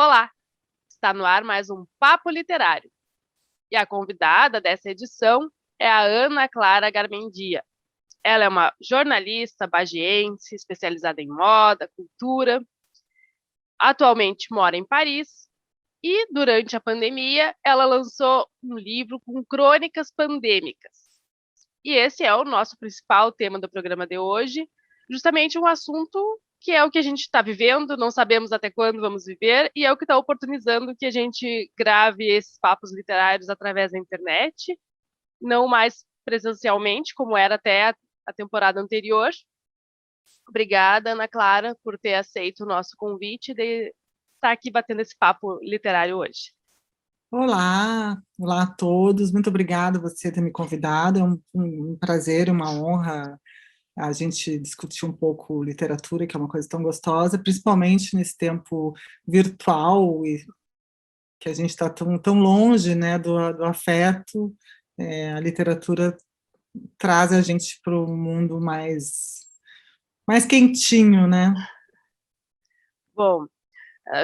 Olá, está no ar mais um Papo Literário. E a convidada dessa edição é a Ana Clara Garmendia. Ela é uma jornalista bagiense, especializada em moda, cultura. Atualmente mora em Paris e, durante a pandemia, ela lançou um livro com crônicas pandêmicas. E esse é o nosso principal tema do programa de hoje, justamente um assunto que é o que a gente está vivendo, não sabemos até quando vamos viver, e é o que está oportunizando que a gente grave esses papos literários através da internet, não mais presencialmente, como era até a temporada anterior. Obrigada, Ana Clara, por ter aceito o nosso convite de estar aqui batendo esse papo literário hoje. Olá, olá a todos, muito obrigada você ter me convidado, é um prazer, uma honra a gente discutir um pouco literatura, que é uma coisa tão gostosa, principalmente nesse tempo virtual, e que a gente está tão longe, né, do afeto. A literatura traz a gente para um mundo mais quentinho, né? Bom,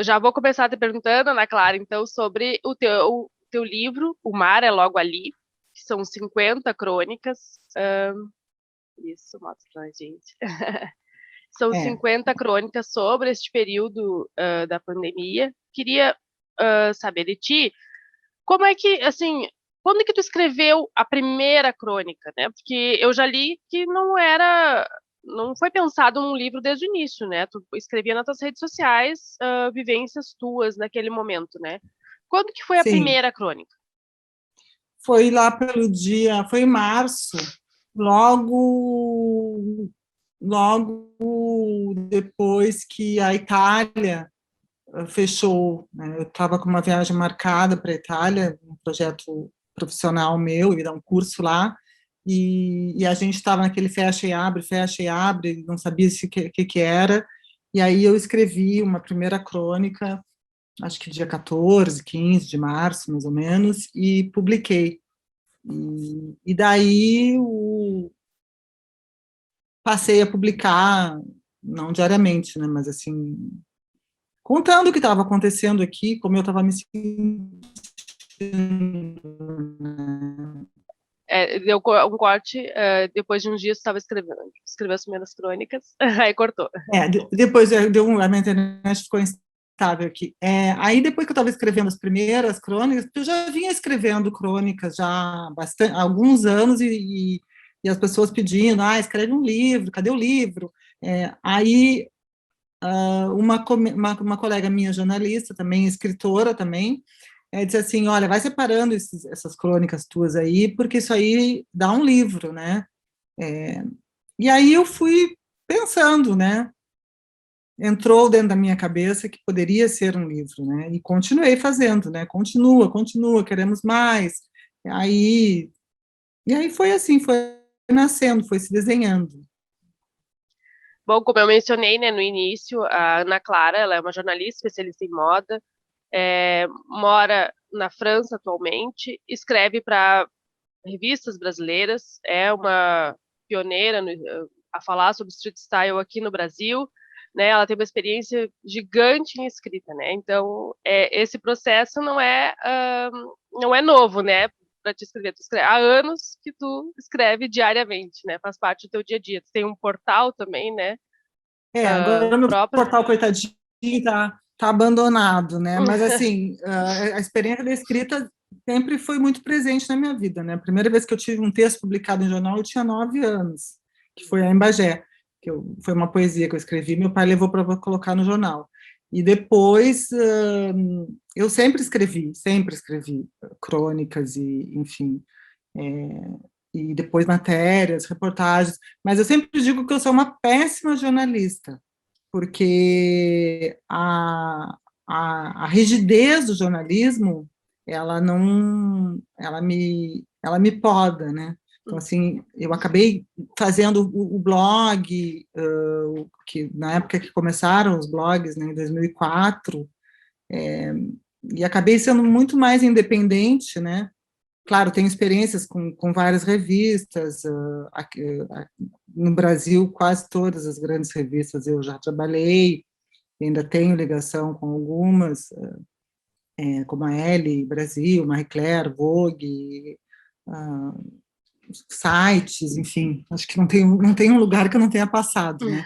já vou começar te perguntando, Ana Clara, então, sobre o teu livro, O Mar é Logo Ali, que são 50 crônicas. Isso, mostra pra gente. São É. 50 crônicas sobre este período da pandemia. Queria saber de ti, como é que, assim, quando é que tu escreveu a primeira crônica, né? Porque eu já li que não foi pensado num livro desde o início, né? Tu escrevia nas tuas redes sociais, vivências tuas naquele momento, né? Quando que foi a Sim, primeira crônica? foi lá foi em março, logo depois que a Itália fechou, né? Eu estava com uma viagem marcada para a Itália, um projeto profissional meu, ia dar um curso lá, e a gente estava naquele fecha e abre, não sabia se que era, e aí eu escrevi uma primeira crônica, acho que dia 14, 15 de março, mais ou menos, e publiquei. E daí passei a publicar, não diariamente, né, mas assim, contando o que estava acontecendo aqui, como eu estava me sentindo. Deu um corte, depois de uns dias tu estava escreveu as primeiras crônicas, aí cortou. Depois a minha internet ficou instável aqui. Aí depois que eu estava escrevendo as primeiras crônicas, eu já vinha escrevendo crônicas já há alguns anos e as pessoas pedindo, escreve um livro, cadê o livro? Aí uma colega minha, jornalista, também escritora também, disse assim, olha, vai separando essas crônicas tuas aí, porque isso aí dá um livro, né? E aí eu fui pensando, né? Entrou dentro da minha cabeça que poderia ser um livro, né? E continuei fazendo, né? Continua, queremos mais. Aí, e aí foi assim, foi nascendo, foi se desenhando. Bom, como eu mencionei, né, no início, a Ana Clara, ela é uma jornalista especialista em moda, mora na França atualmente, escreve para revistas brasileiras, é uma pioneira a falar sobre street style aqui no Brasil, né? Ela tem uma experiência gigante em escrita, né? Então, esse processo não é novo, né? Para te escrever, há anos que tu escreve diariamente, né? Faz parte do teu dia a dia. Tu tem um portal também, né? Agora meu Próprio. portal, coitadinho, tá abandonado, né? Mas, assim, a experiência da escrita sempre foi muito presente na minha vida, né? A primeira vez que eu tive um texto publicado em jornal, eu tinha 9 anos, que foi a Em Bagé, foi uma poesia que eu escrevi, meu pai levou para colocar no jornal. E depois, eu sempre escrevi crônicas e, enfim, e depois matérias, reportagens, mas eu sempre digo que eu sou uma péssima jornalista, porque a rigidez do jornalismo, ela me poda, né? Então, assim, eu acabei fazendo o blog, que na época que começaram os blogs, né, em 2004, e acabei sendo muito mais independente, né? Claro, tenho experiências com várias revistas, no Brasil, quase todas as grandes revistas eu já trabalhei, ainda tenho ligação com algumas, como a Elle, Brasil, Marie Claire, Vogue, sites, enfim, acho que não tem um lugar que eu não tenha passado, né?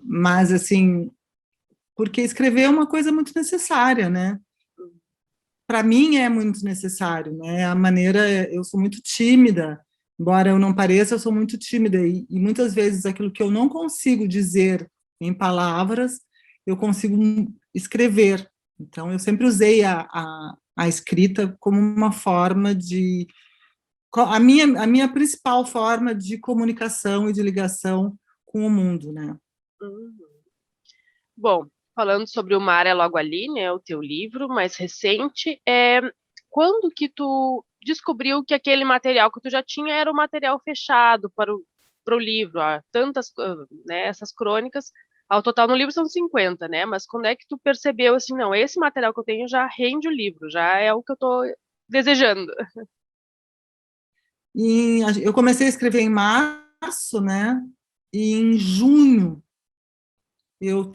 Mas, assim, porque escrever é uma coisa muito necessária, né? Para mim é muito necessário, né? A maneira, eu sou muito tímida, embora eu não pareça, eu sou muito tímida, e muitas vezes aquilo que eu não consigo dizer em palavras, eu consigo escrever. Então, eu sempre usei a escrita como uma forma de... A minha principal forma de comunicação e de ligação com o mundo, né? Uhum. Bom, falando sobre O Mar é Logo Ali, né, o teu livro mais recente, quando que tu descobriu que aquele material que tu já tinha era o material fechado para o livro? Né, essas crônicas, ao total no livro são 50, né, mas quando é que tu percebeu assim, não, esse material que eu tenho já rende o livro, já é o que eu estou desejando? Eu comecei a escrever em março, né? E em junho eu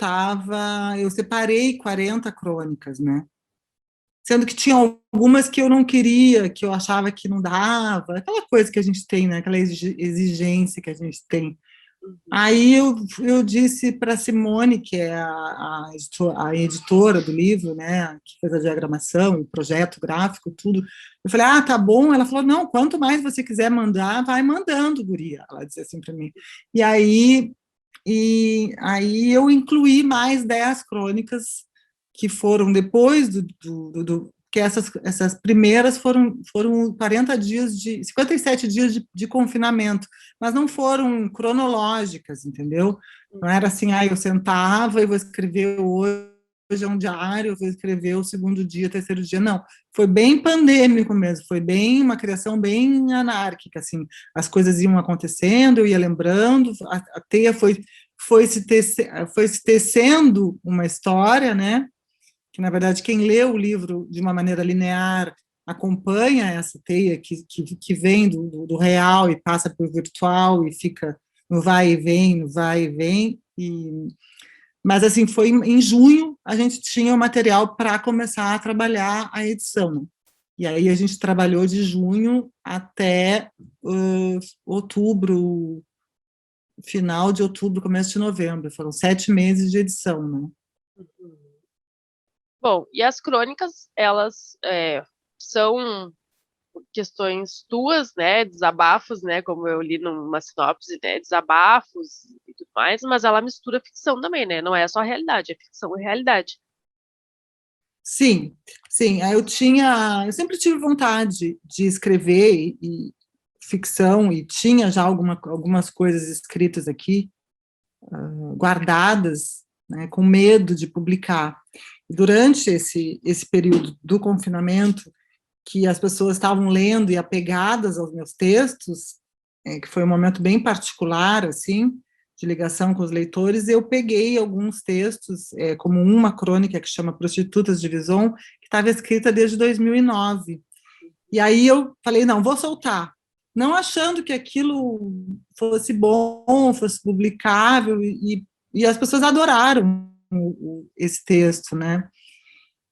separei 40 crônicas, né? Sendo que tinha algumas que eu não queria, que eu achava que não dava, aquela coisa que a gente tem, né? Aquela exigência que a gente tem. Uhum. Aí eu disse para Simone, que é a editora do livro, né, que fez a diagramação, o projeto gráfico, tudo. Eu falei, tá bom. Ela falou, não, quanto mais você quiser mandar, vai mandando, guria. Ela disse assim para mim. E aí eu incluí mais 10 crônicas que foram depois que essas primeiras foram 40 dias 57 dias de confinamento, mas não foram cronológicas, entendeu? Não era assim, eu sentava e vou escrever hoje é um diário, eu vou escrever o segundo dia, terceiro dia, não. Foi bem pandêmico mesmo, foi bem uma criação bem anárquica, assim, as coisas iam acontecendo, eu ia lembrando, a teia foi se tecendo uma história, né? Que, na verdade, quem lê o livro de uma maneira linear acompanha essa teia que vem do real e passa para o virtual e fica no vai e vem, no vai e vem. Mas, assim, foi em junho, a gente tinha o material para começar a trabalhar a edição, né? E aí a gente trabalhou de junho até outubro, final de outubro, começo de novembro. Foram 7 meses de edição, né? Bom, e as crônicas, elas são questões tuas, né, desabafos, né, como eu li numa sinopse, né, desabafos e tudo mais, mas ela mistura ficção também, né, não é só realidade, é ficção e realidade. Sim, sim. Eu sempre tive vontade de escrever ficção e tinha já algumas coisas escritas aqui, guardadas, né, com medo de publicar. Durante esse período do confinamento, que as pessoas estavam lendo e apegadas aos meus textos, que foi um momento bem particular, assim, de ligação com os leitores, eu peguei alguns textos, como uma crônica que chama Prostitutas de Vison, que estava escrita desde 2009. E aí eu falei, não, vou soltar. Não achando que aquilo fosse bom, fosse publicável, e as pessoas adoraram esse texto, né?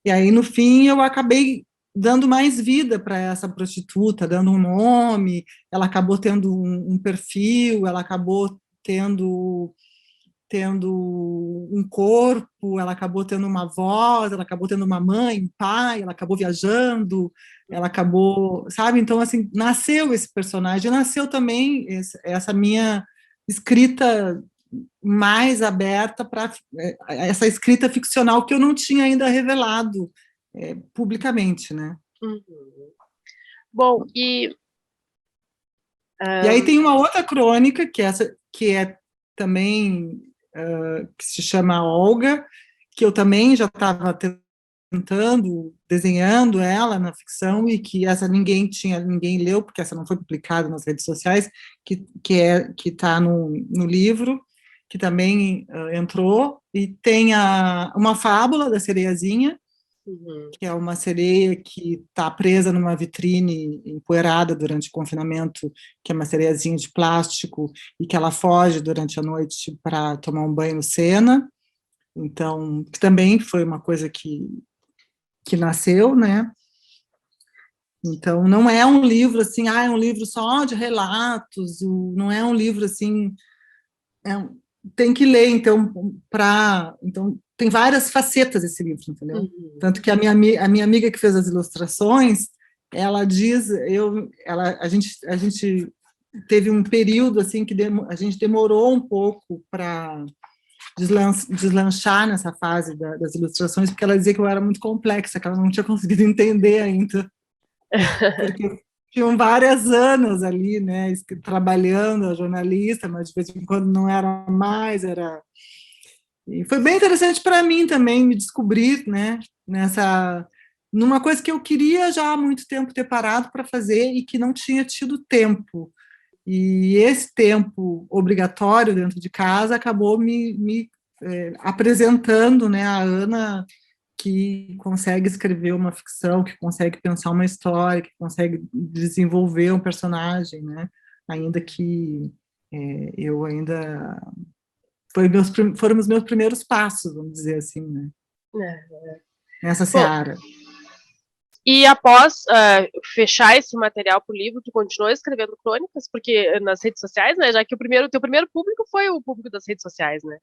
E aí, no fim, eu acabei dando mais vida para essa prostituta, dando um nome, ela acabou tendo um perfil, ela acabou tendo um corpo, ela acabou tendo uma voz, ela acabou tendo uma mãe, um pai, ela acabou viajando, ela acabou, sabe? Então, assim, nasceu esse personagem, nasceu também essa minha escrita mais aberta para essa escrita ficcional que eu não tinha ainda revelado publicamente, né? Uhum. Bom, E aí um, tem uma outra crônica que é também que se chama Olga, que eu também já estava tentando, desenhando ela na ficção, e que essa ninguém leu, porque essa não foi publicada nas redes sociais, que está no livro, que também entrou, e tem uma fábula da sereiazinha, uhum. que é uma sereia que está presa numa vitrine empoeirada durante o confinamento, que é uma sereiazinha de plástico, e que ela foge durante a noite para tomar um banho no Sena. Então, que também foi uma coisa que nasceu, né? Então, não é um livro assim, é um livro só de relatos, não é um livro assim, tem que ler, então, então, tem várias facetas esse livro, entendeu? Tanto que a minha amiga que fez as ilustrações, ela diz, a gente teve um período assim que a gente demorou um pouco para deslanchar nessa fase das ilustrações, porque ela dizia que eu era muito complexa, que ela não tinha conseguido entender ainda, porque tinham vários anos ali, né, trabalhando a jornalista, mas de vez em quando não era mais, era... E foi bem interessante para mim também me descobrir, né, numa coisa que eu queria já há muito tempo ter parado para fazer e que não tinha tido tempo. E esse tempo obrigatório dentro de casa acabou me apresentando, né, a Ana que consegue escrever uma ficção, que consegue pensar uma história, que consegue desenvolver um personagem, né, ainda que eu ainda... foram os meus primeiros passos, vamos dizer assim, né, nessa Bom, seara. e após fechar esse material para o livro, tu continuou escrevendo crônicas, porque nas redes sociais, né? Já que teu primeiro público foi o público das redes sociais, né?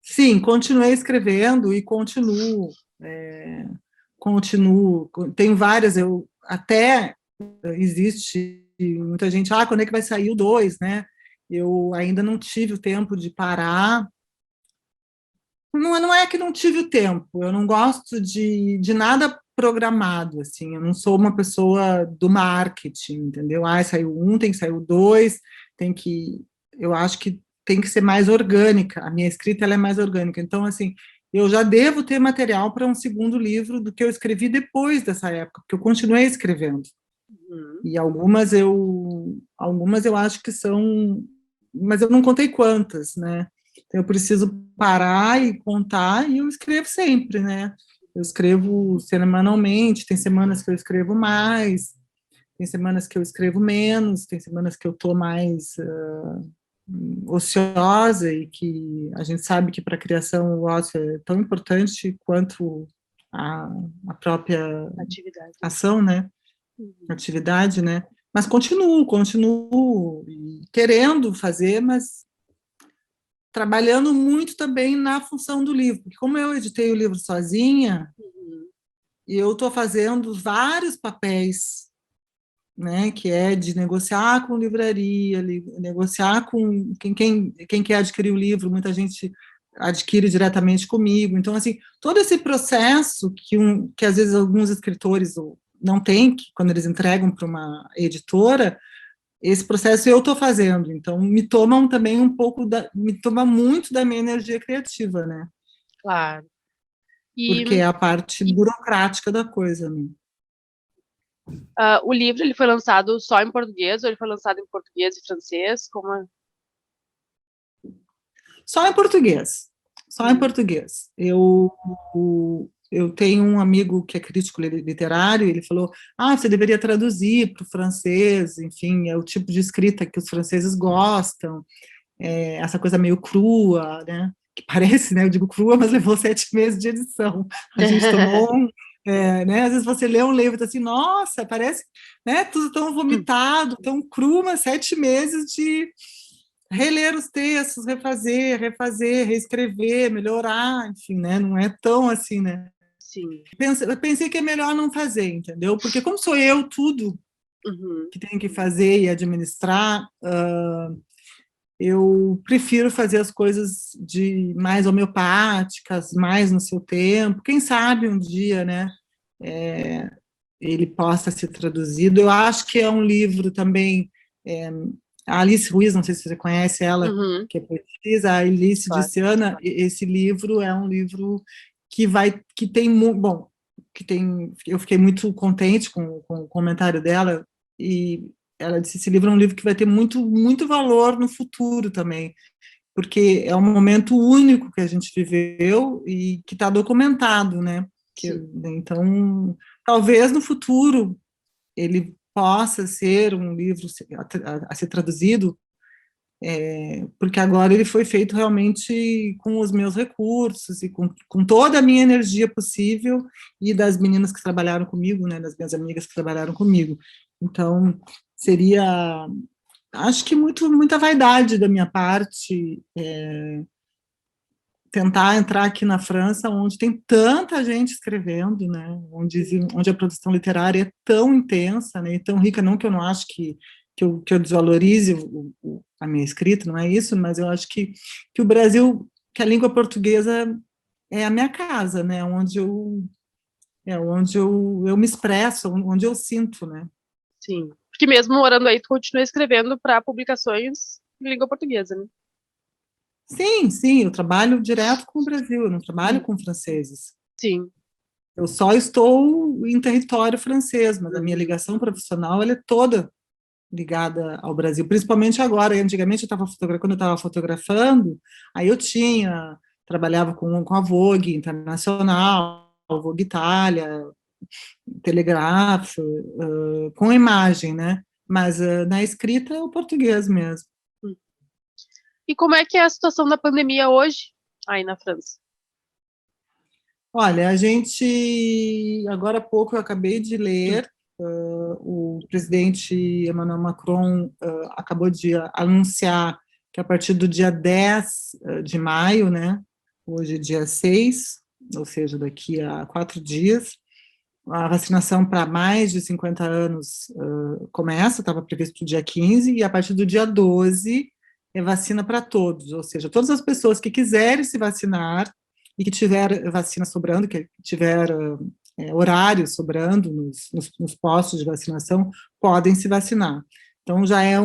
Sim, continuei escrevendo e continuo. Tenho várias, até existe muita gente, quando é que vai sair o 2, né? Eu ainda não tive o tempo de parar. Não é que não tive o tempo, eu não gosto de nada programado, assim, eu não sou uma pessoa do marketing, entendeu? Saiu um, tem que sair o 2, eu acho que tem que ser mais orgânica, a minha escrita ela é mais orgânica, então, assim, eu já devo ter material para um segundo livro do que eu escrevi depois dessa época, porque eu continuei escrevendo, e algumas eu acho que são, mas eu não contei quantas, né? Eu preciso parar e contar, e eu escrevo sempre, né? Eu escrevo semanalmente, tem semanas que eu escrevo mais, tem semanas que eu escrevo menos, tem semanas que eu estou mais ociosa, e que a gente sabe que para a criação o ócio é tão importante quanto a, a própria ação, né? Atividade, né? Mas continuo querendo fazer, mas trabalhando muito também na função do livro, porque como eu editei o livro sozinha, eu estou fazendo vários papéis, né, que é de negociar com livraria, negociar com quem quer adquirir o livro, muita gente adquire diretamente comigo, então, assim, todo esse processo que às vezes alguns escritores não têm, quando eles entregam para uma editora, esse processo eu estou fazendo, então me tomam também me toma muito da minha energia criativa, né? Claro. Porque é a parte burocrática da coisa, né? O livro ele foi lançado só em português ou ele foi lançado em português e francês? Só em português. Só em português. Eu tenho um amigo que é crítico literário, ele falou, você deveria traduzir para o francês, enfim, é o tipo de escrita que os franceses gostam, essa coisa meio crua, né? Que parece, né? Eu digo crua, mas levou 7 meses de edição. A gente tomou né? Às vezes você lê um livro e tá assim, nossa, parece, né? Tudo tão vomitado, tão cru, mas 7 meses de reler os textos, refazer, reescrever, melhorar, enfim, né? Não é tão assim, né? Sim. Eu pensei que é melhor não fazer, entendeu? Porque como sou eu tudo que tenho que fazer e administrar, eu prefiro fazer as coisas de mais homeopáticas, mais no seu tempo. Quem sabe um dia, né, ele possa ser traduzido. Eu acho que é um livro também, a Alice Ruiz, não sei se você conhece ela, que é poetisa, a Alice disse, Ana, esse livro é um livro que tem, bom, eu fiquei muito contente com o comentário dela, e ela disse, esse livro é um livro que vai ter muito, muito valor no futuro também, porque é um momento único que a gente viveu e que está documentado, né? Então, talvez no futuro ele possa ser um livro a ser traduzido porque agora ele foi feito realmente com os meus recursos e com toda a minha energia possível e das meninas que trabalharam comigo, né, das minhas amigas que trabalharam comigo. Então, seria, acho que muita vaidade da minha parte, tentar entrar aqui na França, onde tem tanta gente escrevendo, né, onde a produção literária é tão intensa, né, e tão rica, não que eu não acho que eu desvalorize a minha escrita, não é isso, mas eu acho que o Brasil, que a língua portuguesa é a minha casa, né, onde eu me expresso, onde eu sinto, né. Sim. Porque mesmo morando aí, tu continua escrevendo para publicações em língua portuguesa, né? Sim, sim, eu trabalho direto com o Brasil, eu não trabalho com franceses. Sim. Eu só estou em território francês, mas a minha ligação profissional ela é toda ligada ao Brasil, principalmente agora. Antigamente, quando eu estava fotografando, aí trabalhava com a Vogue Internacional, a Vogue Itália, Telegraph, com imagem, né? Mas na escrita é o português mesmo. E como é que é a situação da pandemia hoje aí na França? Olha, agora há pouco eu acabei de ler, o presidente Emmanuel Macron acabou de anunciar que a partir do dia 10 de maio, né, hoje é dia 6, ou seja, daqui a 4 dias, a vacinação para mais de 50 anos começa, estava previsto para o dia 15, e a partir do dia 12 é vacina para todos, ou seja, todas as pessoas que quiserem se vacinar e que tiver vacina sobrando, que tiver horário sobrando nos postos de vacinação, podem se vacinar. Então já é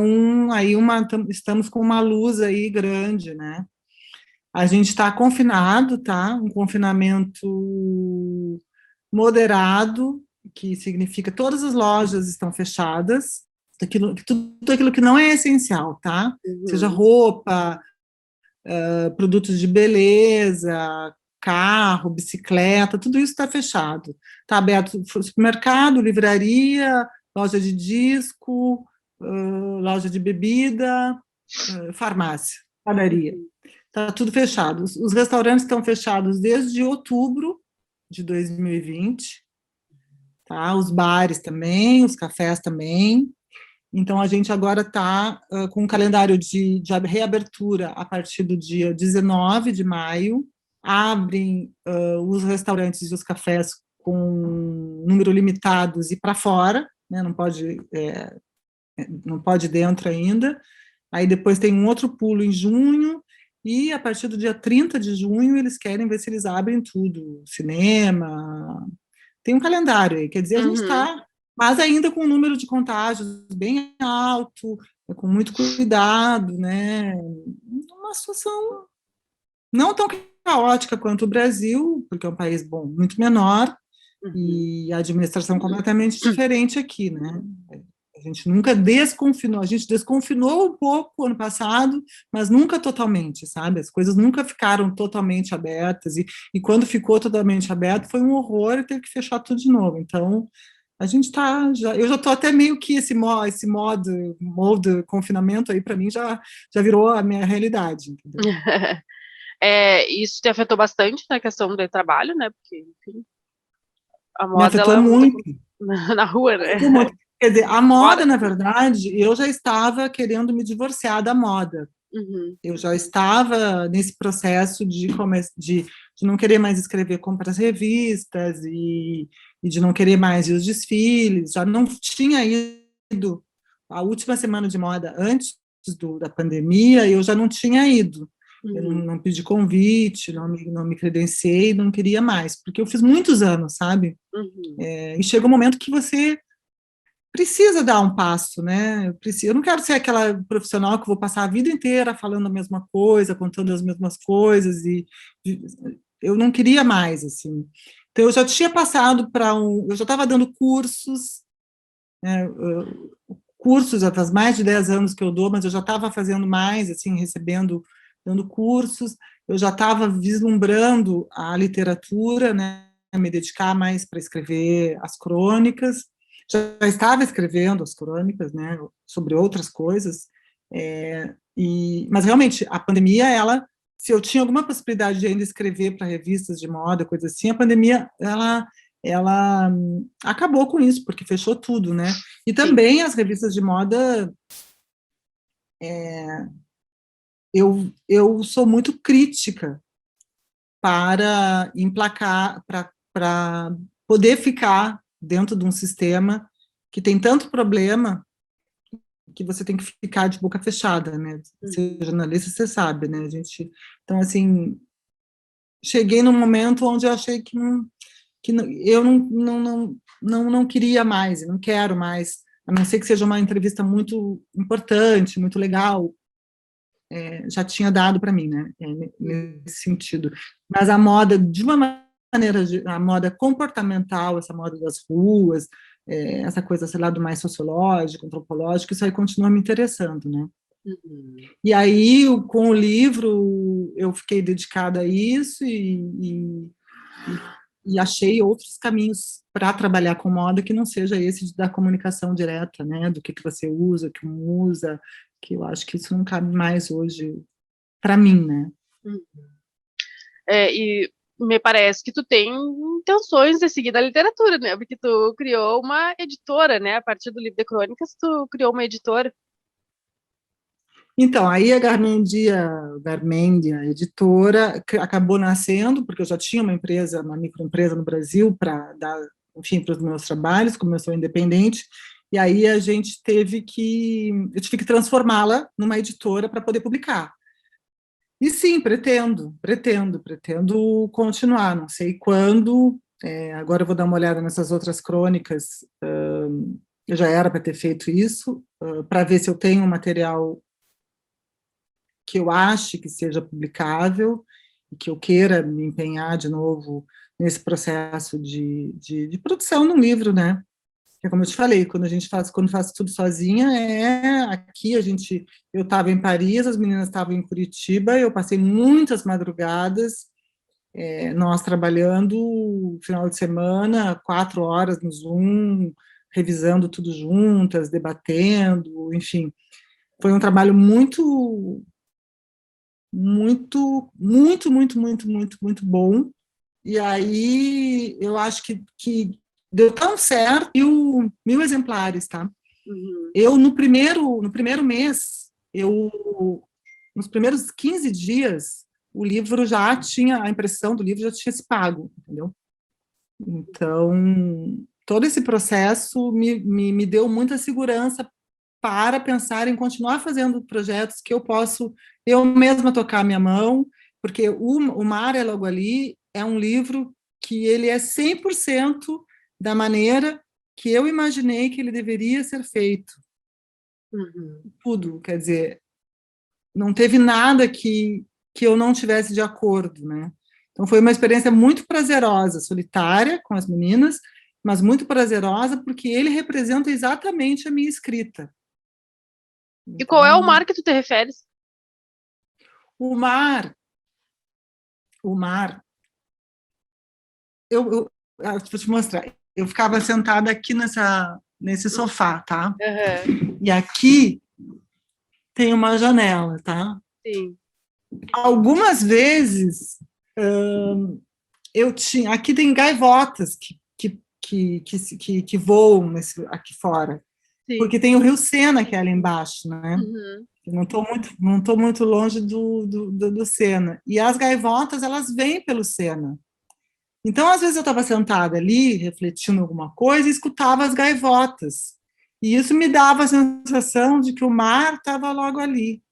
estamos com uma luz aí grande, né? A gente está confinado, tá? Um confinamento moderado, que significa todas as lojas estão fechadas, tudo aquilo que não é essencial, tá? Seja roupa, produtos de beleza, carro, bicicleta, tudo isso está fechado. Está aberto supermercado, livraria, loja de disco, loja de bebida, farmácia, padaria. Está tudo fechado. Os restaurantes estão fechados desde outubro de 2020, tá? Os bares também, os cafés também. Então, a gente agora está com um calendário de reabertura a partir do dia 19 de maio. Abrem os restaurantes e os cafés com número limitados e para fora, né? Não pode dentro ainda. Aí depois tem um outro pulo em junho, e a partir do dia 30 de junho eles querem ver se eles abrem tudo, cinema, tem um calendário aí, quer dizer, a gente está, mas ainda com um número de contágios bem alto, com muito cuidado, né, uma situação não tão caótica quanto o Brasil, porque é um país, bom, muito menor, e a administração completamente diferente aqui, né, a gente nunca desconfinou, a gente desconfinou um pouco ano passado, mas nunca totalmente, sabe? As coisas nunca ficaram totalmente abertas, e quando ficou totalmente aberto foi um horror e teve que fechar tudo de novo. Então, a gente está, eu já estou até meio que esse modo confinamento aí, para mim, já virou a minha realidade, entendeu? Isso te afetou bastante na questão do trabalho, né? Porque, enfim, a Me moda, afetou ela muito. na rua, né? Afetou muito. Quer dizer, a moda, Fora. na verdade, eu já estava querendo me divorciar da moda. Eu já estava nesse processo de não querer mais escrever para as revistas e de não querer mais ir aos desfiles. Já não tinha ido a última semana de moda antes da pandemia, eu já não tinha ido. Eu não pedi convite, não me credenciei, não queria mais, porque eu fiz muitos anos, sabe? E chega um momento que você precisa dar um passo, né? Eu não quero ser aquela profissional que vou passar a vida inteira falando a mesma coisa, contando as mesmas coisas, e eu não queria mais, assim. Então, eu já tinha passado eu já estava dando cursos, né? Cursos, já faz mais de 10 anos que eu dou, mas eu já estava fazendo mais, assim, dando cursos, eu já estava vislumbrando a literatura, né? Me dedicar mais para escrever as crônicas, já estava escrevendo as crônicas, né, sobre outras coisas, Mas realmente a pandemia, se eu tinha alguma possibilidade de ainda escrever para revistas de moda, coisa assim, a pandemia ela acabou com isso, porque fechou tudo, né? E também as revistas de moda, eu sou muito crítica para emplacar, para poder ficar dentro de um sistema que tem tanto problema que você tem que ficar de boca fechada, né? Ser jornalista, você sabe, né? Então, assim, cheguei num momento onde eu achei eu não queria mais, não quero mais, a não ser que seja uma entrevista muito importante, muito legal, já tinha dado para mim, né? Nesse sentido. Mas a moda, de uma maneira, a moda comportamental, essa moda das ruas, essa coisa, sei lá, do mais sociológico, antropológico, isso aí continua me interessando, né? E aí, com o livro, eu fiquei dedicada a isso e achei outros caminhos para trabalhar com moda que não seja esse da comunicação direta, né? Do que você usa, o que não usa, que eu acho que isso não cabe mais hoje para mim, né? E me parece que tu tem intenções de seguir na literatura, né? Porque tu criou uma editora, né? A partir do livro de crônicas, tu criou uma editora. Então, aí a Garmendia editora, acabou nascendo, porque eu já tinha uma empresa, uma microempresa no Brasil para dar, enfim, para os meus trabalhos, como eu sou independente, e aí eu tive que transformá-la numa editora para poder publicar. E sim, pretendo continuar, não sei quando, agora eu vou dar uma olhada nessas outras crônicas, eu já era para ter feito isso, para ver se eu tenho um material que eu ache que seja publicável e que eu queira me empenhar de novo nesse processo de produção de um livro, né? Que é como eu te falei, quando faz tudo sozinha, aqui eu estava em Paris, as meninas estavam em Curitiba, eu passei muitas madrugadas, nós trabalhando final de semana, 4 horas no Zoom, revisando tudo juntas, debatendo, enfim, foi um trabalho muito muito, muito, muito, muito, muito, muito bom. E aí eu acho que deu tão certo, 1.000 exemplares, tá? Eu, no primeiro mês, nos primeiros 15 dias, o livro já tinha, a impressão do livro já tinha se pago, entendeu? Então, todo esse processo me deu muita segurança para pensar em continuar fazendo projetos que eu posso eu mesma tocar a minha mão, porque o Mar é Logo Ali é um livro que ele é 100% da maneira que eu imaginei que ele deveria ser feito. Tudo, quer dizer, não teve nada que eu não tivesse de acordo, né? Então foi uma experiência muito prazerosa, solitária com as meninas, mas muito prazerosa porque ele representa exatamente a minha escrita. E qual é o mar que tu te referes? O mar, vou te mostrar. Eu ficava sentada aqui nesse sofá, tá? E aqui tem uma janela, tá? Sim. Algumas vezes aqui tem gaivotas que voam aqui fora, Sim. porque tem o Rio Sena que é ali embaixo, né? Eu não estou muito longe do Sena. E as gaivotas, elas vêm pelo Sena. Então, às vezes eu estava sentada ali, refletindo alguma coisa, e escutava as gaivotas. E isso me dava a sensação de que o mar estava logo ali.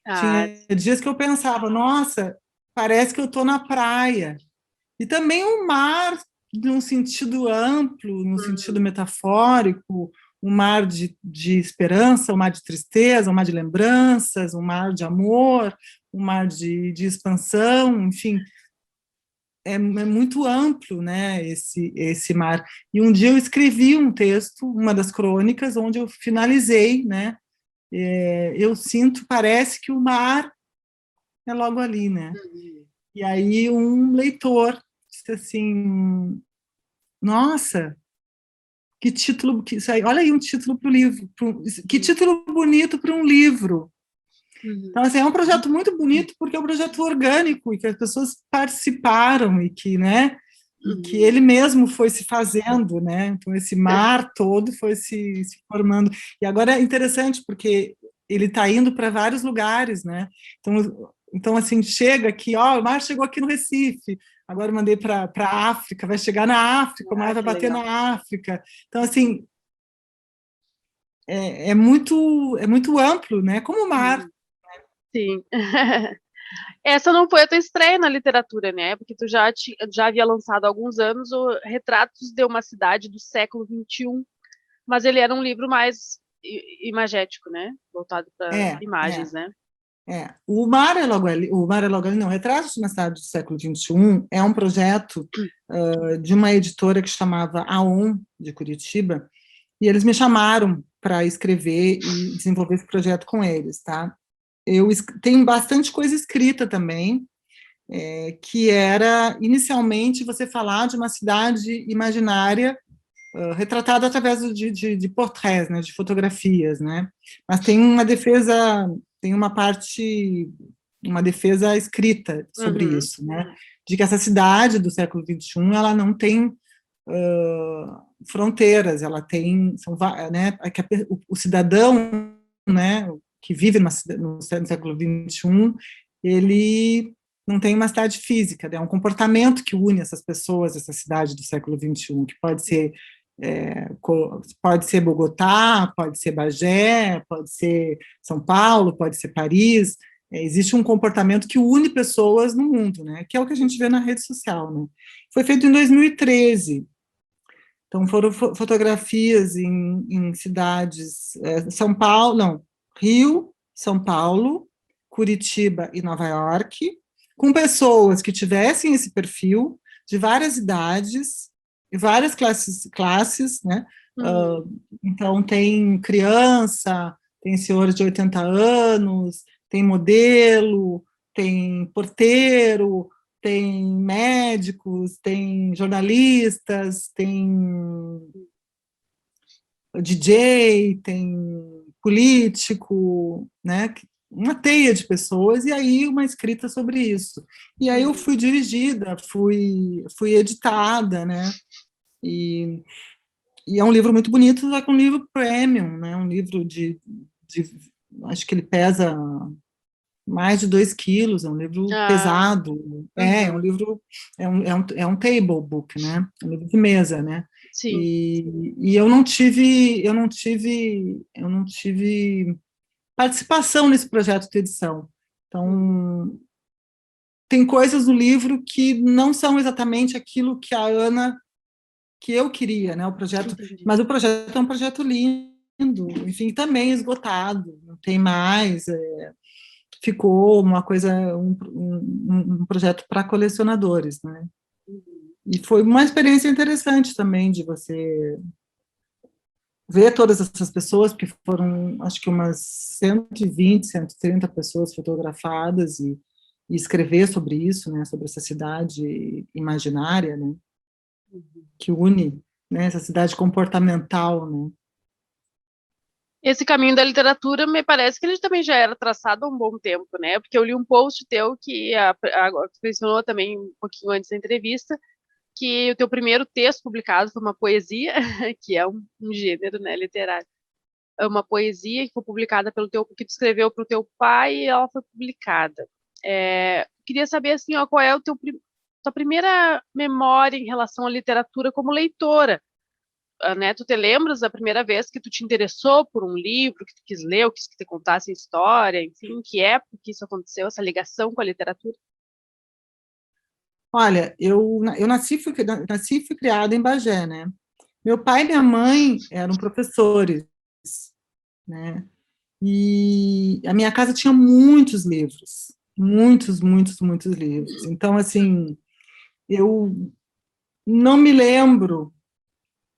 Tinha dias que eu pensava, nossa, parece que eu estou na praia. E também o mar, num sentido amplo, num sentido metafórico, um mar de esperança, um mar de tristeza, um mar de lembranças, um mar de amor, um mar de expansão, enfim, é muito amplo, né, esse mar. E um dia eu escrevi um texto, uma das crônicas, onde eu finalizei, né, eu sinto, parece que o mar é logo ali, né. E aí um leitor disse assim, nossa, que título, olha aí um título para o livro, que título bonito para um livro. Então, assim, é um projeto muito bonito porque é um projeto orgânico e que as pessoas participaram e que, né, e que ele mesmo foi se fazendo, né? Então, esse mar todo foi se formando. E agora é interessante porque ele está indo para vários lugares, né? Então, assim, chega aqui, ó, o mar chegou aqui no Recife, agora eu mandei para a África, vai chegar na África, o mar vai bater legal. na África. Então, assim, é muito amplo, né? Como o mar. Sim. Essa não foi a tua estreia na literatura, né? Porque tu já havia lançado há alguns anos o Retratos de uma Cidade do Século XXI, mas ele era um livro mais imagético, né? Voltado para É, imagens, é. né? O Mar é Logo Ali, não, Retratos de uma Cidade do Século XXI é um projeto de uma editora que chamava AON, de Curitiba, e eles me chamaram para escrever e desenvolver esse projeto com eles, tá? Eu tenho bastante coisa escrita também, que era, inicialmente, você falar de uma cidade imaginária retratada através de portraits, né, de fotografias, né? Mas tem uma defesa escrita sobre isso, né? De que essa cidade do século XXI ela não tem fronteiras, ela tem, né, o cidadão, né, que vive no século XXI, ele não tem uma cidade física, é um comportamento que une essas pessoas, essa cidade do século XXI, que pode ser Bogotá, pode ser Bagé, pode ser São Paulo, pode ser Paris. Existe um comportamento que une pessoas no mundo, né? Que é o que a gente vê na rede social, né? Foi feito em 2013. Então foram fotografias em cidades São Paulo, não, Rio, São Paulo, Curitiba e Nova York, com pessoas que tivessem esse perfil de várias idades e várias classes, né? Então tem criança, tem senhores de 80 anos, tem modelo, tem porteiro, tem médicos, tem jornalistas, tem DJ, tem político, né? Uma teia de pessoas, e aí uma escrita sobre isso. E aí eu fui dirigida, fui editada, né? E é um livro muito bonito, só que um livro premium, né? Um livro acho que ele pesa mais de 2 quilos, é um livro pesado, é um livro, é um table book, né? Um livro de mesa, né? Sim. E eu não tive participação nesse projeto de edição. Então, tem coisas no livro que não são exatamente aquilo que a Ana, que eu queria, né? Mas o projeto é um projeto lindo, enfim, também esgotado, não tem mais. Ficou uma coisa, um projeto para colecionadores, né? E foi uma experiência interessante também de você ver todas essas pessoas, porque foram, acho que umas 120, 130 pessoas fotografadas e escrever sobre isso, né? Sobre essa cidade imaginária, né? Que une, né? Essa cidade comportamental, né? Esse caminho da literatura, me parece que ele também já era traçado há um bom tempo, né? Porque eu li um post teu que tu mencionou também um pouquinho antes da entrevista, que o teu primeiro texto publicado foi uma poesia, que é um gênero, né, literário. É uma poesia que foi publicada que tu escreveu para o teu pai e ela foi publicada. Queria saber, assim, ó, qual é tua primeira memória em relação à literatura como leitora, né? Tu te lembras da primeira vez que tu te interessou por um livro, que tu quis ler, ou que te contasse a história, enfim, que época que isso aconteceu, essa ligação com a literatura? Olha, eu nasci e fui criada em Bagé, né? Meu pai e minha mãe eram professores, né? E a minha casa tinha muitos livros, muitos, muitos, muitos livros. Então, assim, eu não me lembro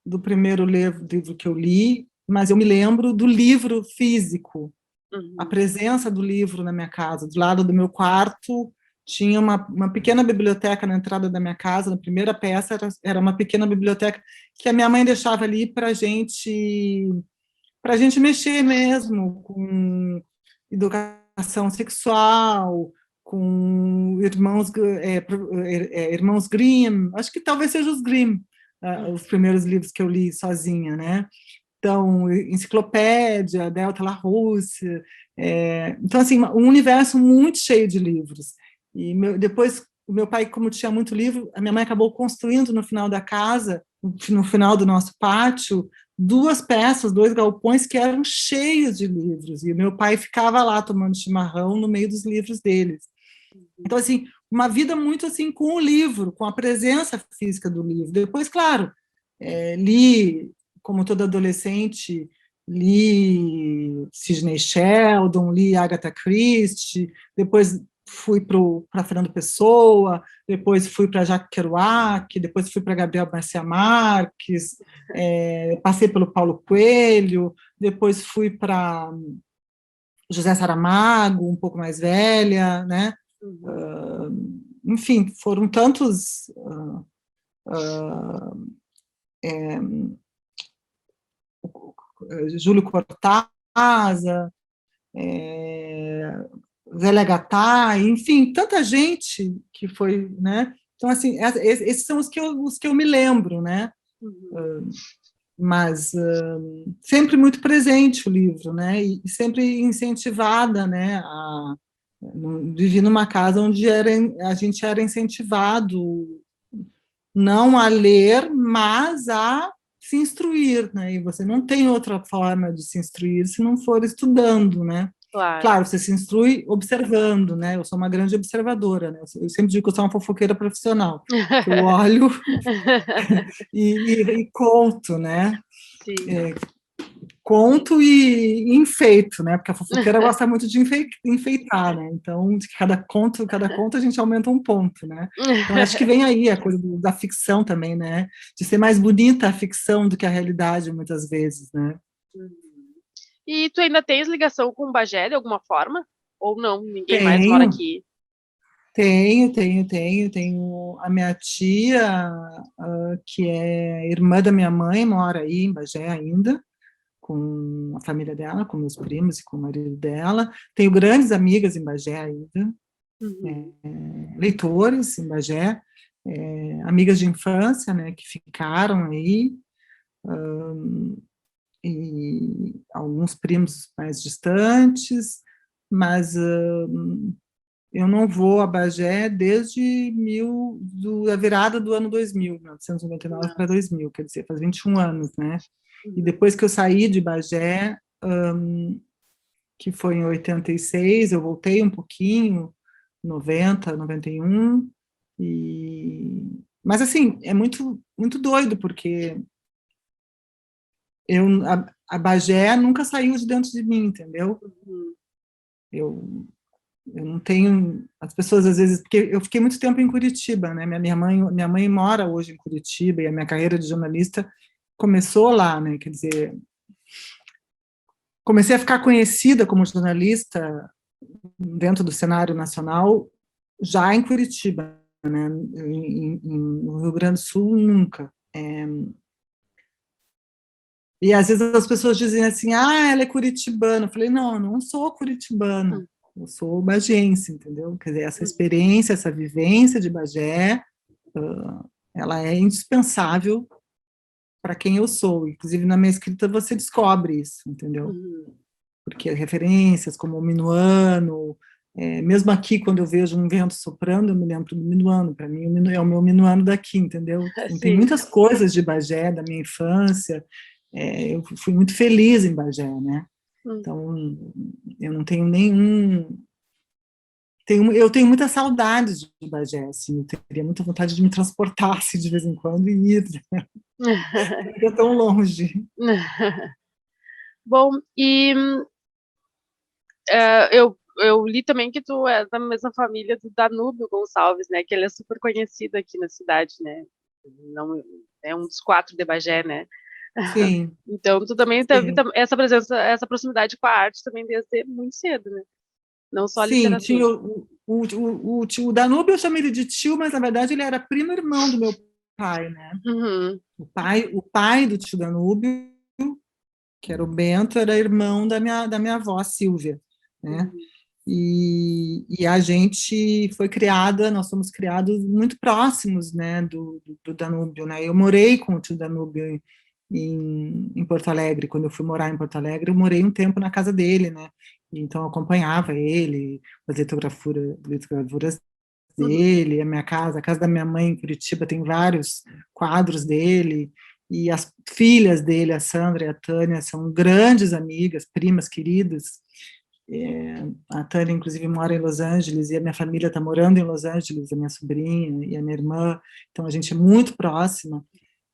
do primeiro livro que eu li, mas eu me lembro do livro físico, a presença do livro na minha casa. Do lado do meu quarto tinha uma pequena biblioteca na entrada da minha casa. Na primeira peça era uma pequena biblioteca que a minha mãe deixava ali para a gente mexer mesmo com educação educação sexual, com irmãos Grimm, acho que talvez seja os Grimm, os primeiros livros que eu li sozinha, né? Então, enciclopédia, Delta La Rousse, então, assim, um universo muito cheio de livros. E depois, o meu pai, como tinha muito livro, a minha mãe acabou construindo no final da casa, no final do nosso pátio, 2 peças, 2 galpões que eram cheios de livros, e o meu pai ficava lá tomando chimarrão no meio dos livros deles. Então, assim, uma vida muito assim com o livro, com a presença física do livro. Depois, claro, li, como todo adolescente, li Sidney Sheldon, li Agatha Christie, depois fui para Fernando Pessoa, depois fui para Jacques Kerouac, depois fui para Gabriel Garcia Marques, passei pelo Paulo Coelho, depois fui para José Saramago, um pouco mais velha, né? Enfim, foram tantos Júlio Cortázar, Zélia Gattai, enfim, tanta gente que foi, né? Então, assim, esses são os que eu me lembro, né? Mas sempre muito presente o livro, né? E sempre incentivada, né? Vivi numa casa onde a gente era incentivado não a ler, mas a se instruir, né? E você não tem outra forma de se instruir se não for estudando, né? Claro, você se instrui observando, né? Eu sou uma grande observadora, né? Eu sempre digo que eu sou uma fofoqueira profissional, que eu olho e conto, né? Conto e enfeito, né? Porque a fofoqueira gosta muito de enfeitar, né? Então, de cada conto a gente aumenta um ponto, né? Então, acho que vem aí a coisa da ficção também, né? De ser mais bonita a ficção do que a realidade, muitas vezes, né? E tu ainda tens ligação com o Bagé de alguma forma? Ou não? Ninguém mais mora Tenho, aqui? tenho a minha tia, que é irmã da minha mãe, mora aí em Bagé ainda, com a família dela, com meus primos e com o marido dela. Tenho grandes amigas em Bagé ainda, leitores em Bagé, amigas de infância, né, que ficaram aí, e alguns primos mais distantes, mas eu não vou a Bagé desde a virada do ano 2000, 1999 para 2000, quer dizer, faz 21 anos, né? E depois que eu saí de Bagé, que foi em 86, eu voltei um pouquinho, 90, 91, mas assim, é muito, muito doido, porque a Bagé nunca saiu de dentro de mim, entendeu? Eu não tenho, as pessoas às vezes, porque eu fiquei muito tempo em Curitiba, né? Minha mãe mora hoje em Curitiba e a minha carreira de jornalista começou lá, né? Quer dizer, comecei a ficar conhecida como jornalista dentro do cenário nacional já em Curitiba, né? No Rio Grande do Sul nunca. E às vezes as pessoas dizem assim, ela é curitibana. Eu falei, não, eu não sou curitibana. Eu sou bagense, entendeu? Quer dizer, essa experiência, essa vivência de Bagé, ela é indispensável para quem eu sou. Inclusive, na minha escrita você descobre isso, entendeu? Porque referências como o minuano, mesmo aqui, quando eu vejo um vento soprando, eu me lembro do minuano. Para mim, é o meu minuano daqui, entendeu? Então, tem muitas coisas de Bagé, da minha infância. Eu fui muito feliz em Bagé, né? Então, eu não tenho nenhum... eu tenho muita saudade de Bagé, assim, eu teria muita vontade de me transportar assim, de vez em quando e ir, né? Não é tão longe. Bom, e eu li também que tu é da mesma família do Danúbio Gonçalves, né? Que ele é super conhecido aqui na cidade, né? Não, é um dos 4 de Bagé, né? Sim. Então, tu também teve essa presença, essa proximidade com a arte também desde muito cedo, né? Não só a Sim, literatura. tinha o Danúbio, eu chamei ele de tio, mas na verdade ele era primo irmão do meu pai, né? O pai do tio Danúbio, que era o Bento, era irmão da minha avó, Silvia, né? E a gente foi criada, nós somos criados muito próximos, né, do Danúbio, né? Eu morei com o tio Danúbio em Porto Alegre. Quando eu fui morar em Porto Alegre, eu morei um tempo na casa dele, né? Então eu acompanhava ele, as litografuras Uhum. dele, a casa da minha mãe em Curitiba tem vários quadros dele, e as filhas dele, a Sandra e a Tânia, são grandes amigas, primas queridas. A Tânia, inclusive, mora em Los Angeles, e a minha família está morando em Los Angeles, a minha sobrinha e a minha irmã, então a gente é muito próxima.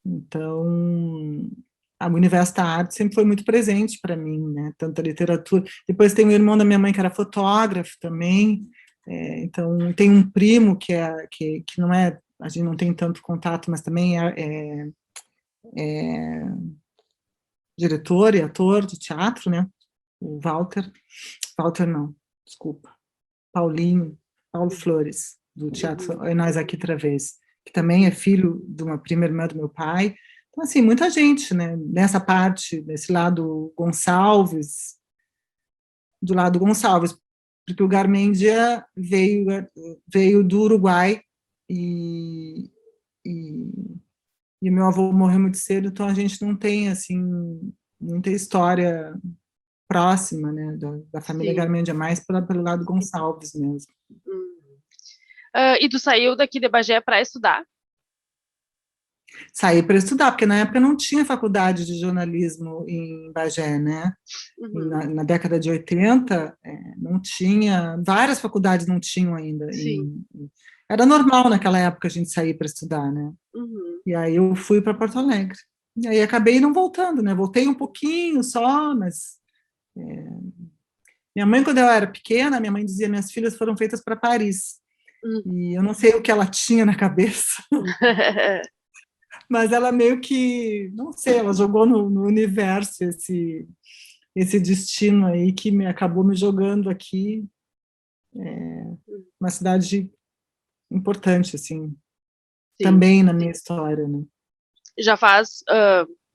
Então, o universo da arte sempre foi muito presente para mim, né? Tanto a literatura. Depois tem o irmão da minha mãe que era fotógrafo também. Então tem um primo que não é, a gente não tem tanto contato, mas também é diretor e ator de teatro, né? O Walter não, desculpa, Paulo Flores, do Teatro É Nós Aqui Outra Vez, que também é filho de uma prima irmã do meu pai. Então, assim, muita gente, né? Nessa parte, desse lado Gonçalves, do lado Gonçalves, porque o Garmendia veio do Uruguai e, e, e meu avô morreu muito cedo, então a gente não tem, assim, muita história próxima, né, da família Sim. Garmendia, mais pelo lado Gonçalves mesmo. Uhum. E tu saiu daqui de Bagé para estudar? Saí para estudar, porque na época não tinha faculdade de jornalismo em Bagé, né? Uhum. Na década de 80, não tinha, várias faculdades não tinham ainda. Sim. Era normal naquela época a gente sair para estudar, né? Uhum. E aí eu fui para Porto Alegre. E aí acabei não voltando, né? Voltei um pouquinho só, mas minha mãe, quando eu era pequena, minha mãe dizia: minhas filhas foram feitas para Paris. Uhum. E eu não sei o que ela tinha na cabeça, mas ela meio que, não sei, ela jogou no universo esse destino aí que acabou me jogando aqui, uma cidade importante, assim, Sim. também na minha história, né? Já faz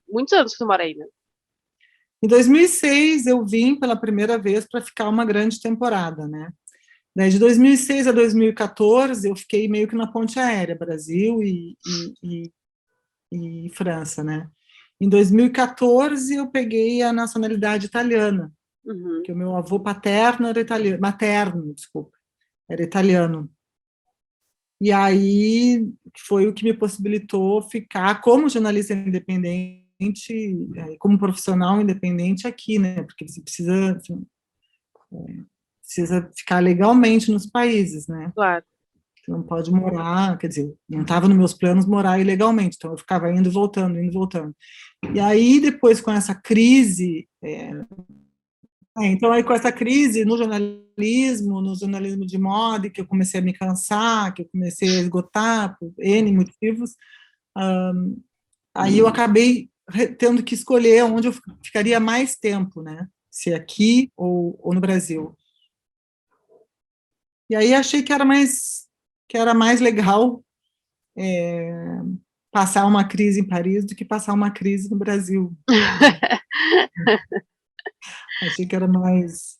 muitos anos que tu mora aí, né? Em 2006, eu vim pela primeira vez para ficar uma grande temporada, né? Daí, de 2006 a 2014, eu fiquei meio que na ponte aérea, Brasil e França, né? Em 2014, eu peguei a nacionalidade italiana, Uhum. que o meu avô paterno era italiano, materno, desculpa, era italiano. E aí foi o que me possibilitou ficar como jornalista independente, como profissional independente aqui, né? Porque você precisa ficar legalmente nos países, né? Claro. Você não pode morar, quer dizer, não estava nos meus planos morar ilegalmente, então eu ficava indo e voltando, indo e voltando. E aí, depois, com essa crise, então aí com essa crise no jornalismo de moda, que eu comecei a me cansar, que eu comecei a esgotar por N motivos, aí eu acabei tendo que escolher onde eu ficaria mais tempo, né? Se aqui ou no Brasil. E aí achei que era mais legal passar uma crise em Paris do que passar uma crise no Brasil. Achei que era mais,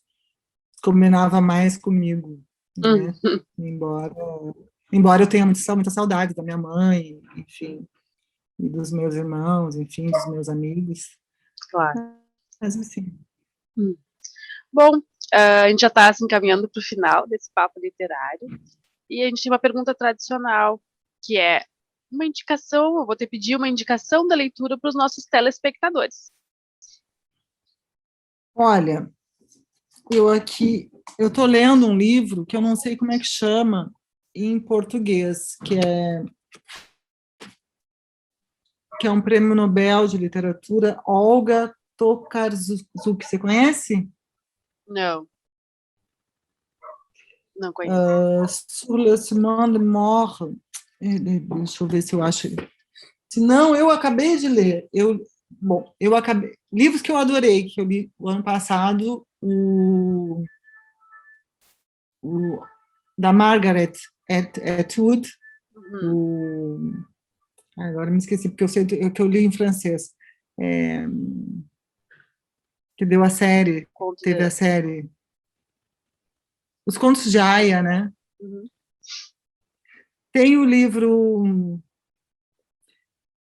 combinava mais comigo, né? Uhum. Embora, embora eu tenha muita saudade da minha mãe, enfim, e dos meus irmãos, enfim, dos meus amigos. Claro. Mas assim, Hum. Bom, a gente já está se encaminhando para o final desse papo literário. E a gente tem uma pergunta tradicional, que é uma indicação, eu vou te pedir uma indicação da leitura para os nossos telespectadores. olha, eu estou lendo um livro que eu não sei como é que chama em português, que é um prêmio Nobel de literatura, Olga Tokarczuk. Você conhece? Não, não conheço. Sur le chemin de mort. Deixa eu ver se eu acho. Se não, eu acabei de ler. Eu acabei. Livros que eu adorei, que eu li o ano passado, o da Margaret Atwood, Uhum. o, agora me esqueci, porque eu sei que eu li em francês, é, que deu a série, Conto teve de... a série. os contos de Aya, né? Uhum. Tem o livro...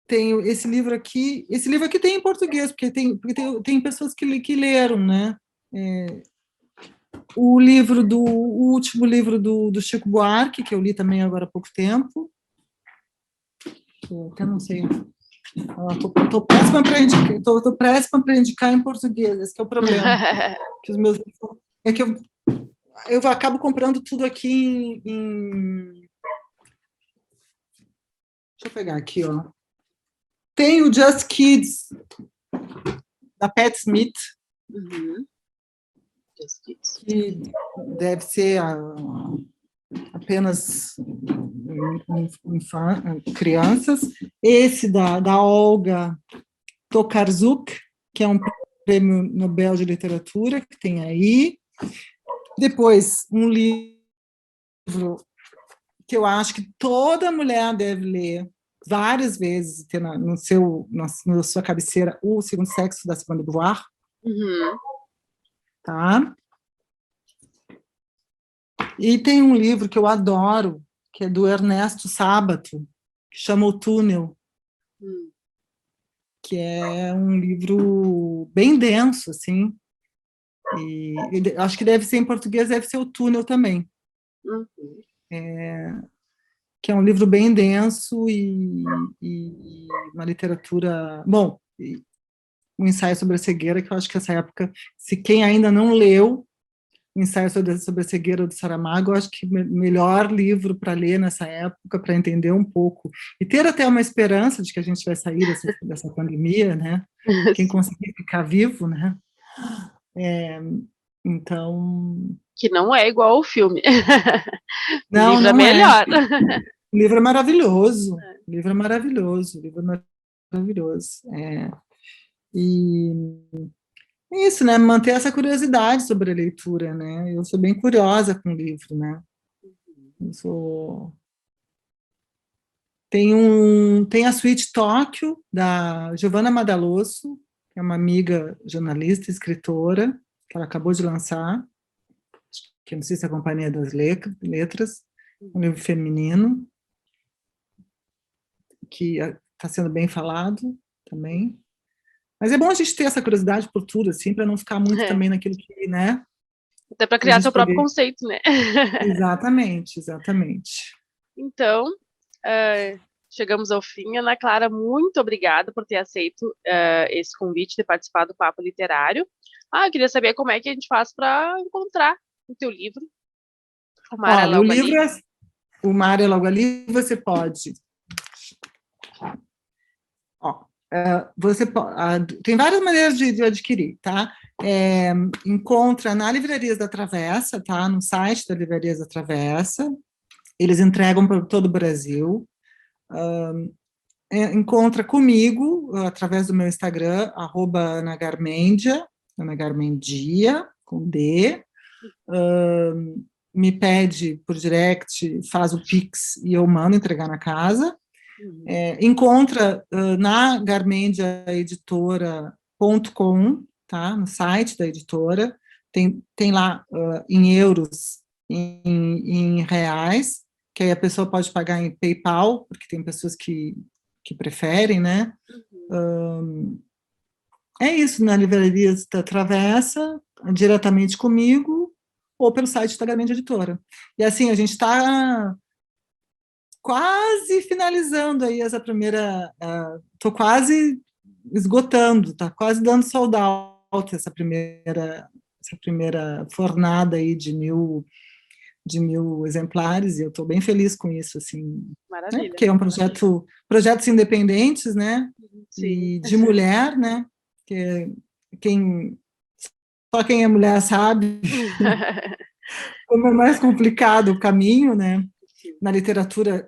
Tem esse livro aqui tem em português, porque tem pessoas que leram, né? O último livro do Chico Buarque, que eu li também agora há pouco tempo. Eu até não sei. Estou péssima para indicar em português, esse que é o problema. Que eu acabo comprando tudo aqui Deixa eu pegar aqui, ó. Tem o Just Kids, da Pat Smith, Uhum. Just Kids. Que deve ser apenas crianças. Esse da Olga Tokarczuk, que é um prêmio Nobel de Literatura, que tem aí. Depois, um livro que eu acho que toda mulher deve ler várias vezes, ter na sua cabeceira, O Segundo Sexo, da Simone de Beauvoir. Uhum. Tá? E tem um livro que eu adoro, que é do Ernesto Sábato, que chama O Túnel, que é um livro bem denso, assim, e acho que deve ser em português, deve ser O Túnel também. Uhum. Que é um livro bem denso e uma literatura... Bom, um ensaio sobre a cegueira, que eu acho que essa época, se quem ainda não leu o ensaio sobre a cegueira do Saramago, eu acho que melhor livro para ler nessa época, para entender um pouco, e ter até uma esperança de que a gente vai sair dessa pandemia, né? Quem conseguir ficar vivo, né? Então... Que não é igual ao filme. Não, o livro não é melhor. O livro é maravilhoso. O livro é maravilhoso. O livro é maravilhoso. E isso, né? Manter essa curiosidade sobre a leitura, né? Eu sou bem curiosa com o livro, né? Tem a Suíte Tóquio, da Giovanna Madalosso, que é uma amiga jornalista, escritora, que ela acabou de lançar, que não sei se é a Companhia das Letras, um livro feminino, que está sendo bem falado também. Mas é bom a gente ter essa curiosidade por tudo, assim, para não ficar muito também naquilo que, né? Até para criar seu próprio conceito, né? Exatamente. Então, chegamos ao fim. Ana Clara, muito obrigada por ter aceito esse convite de participar do Papo Literário. Eu queria saber como é que a gente faz para encontrar o teu livro. O Mar é Logo Ali. O Mar é Logo Ali, você pode... tem várias maneiras de adquirir, tá? Encontra na Livrarias da Travessa, tá? No site da Livrarias da Travessa. Eles entregam para todo o Brasil. Encontra comigo através do meu Instagram, @anagarmendia, com D. Me pede por direct, faz o Pix e eu mando entregar na casa. Encontra na garmendiaeditora.com, tá? No site da editora, tem lá em euros, em reais, que aí a pessoa pode pagar em PayPal, porque tem pessoas que preferem, né? É isso, na Livraria da Travessa, diretamente comigo, ou pelo site da Garmendia Editora. E assim, a gente está quase finalizando aí essa primeira... Estou quase esgotando, está quase dando sold out essa primeira fornada aí de 1.000 exemplares, e eu estou bem feliz com isso, assim. Maravilha. Né? Porque é um projetos independentes, né? Sim. E de mulher, né? Que só quem é mulher sabe como é mais complicado o caminho, né? Na literatura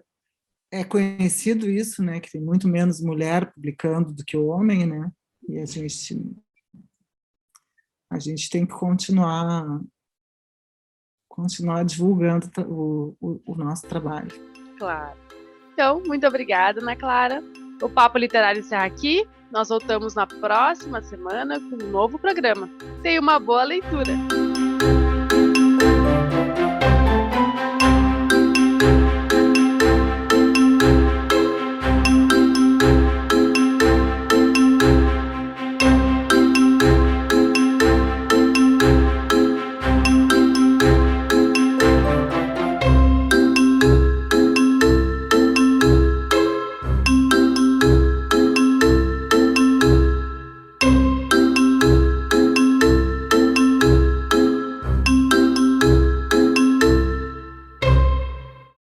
é conhecido isso, né? Que tem muito menos mulher publicando do que o homem, né? E a gente tem que continuar divulgando o nosso trabalho. Claro. Então, muito obrigada, Ana Clara. O Papo Literário encerra aqui. Nós voltamos na próxima semana com um novo programa. Tenha uma boa leitura.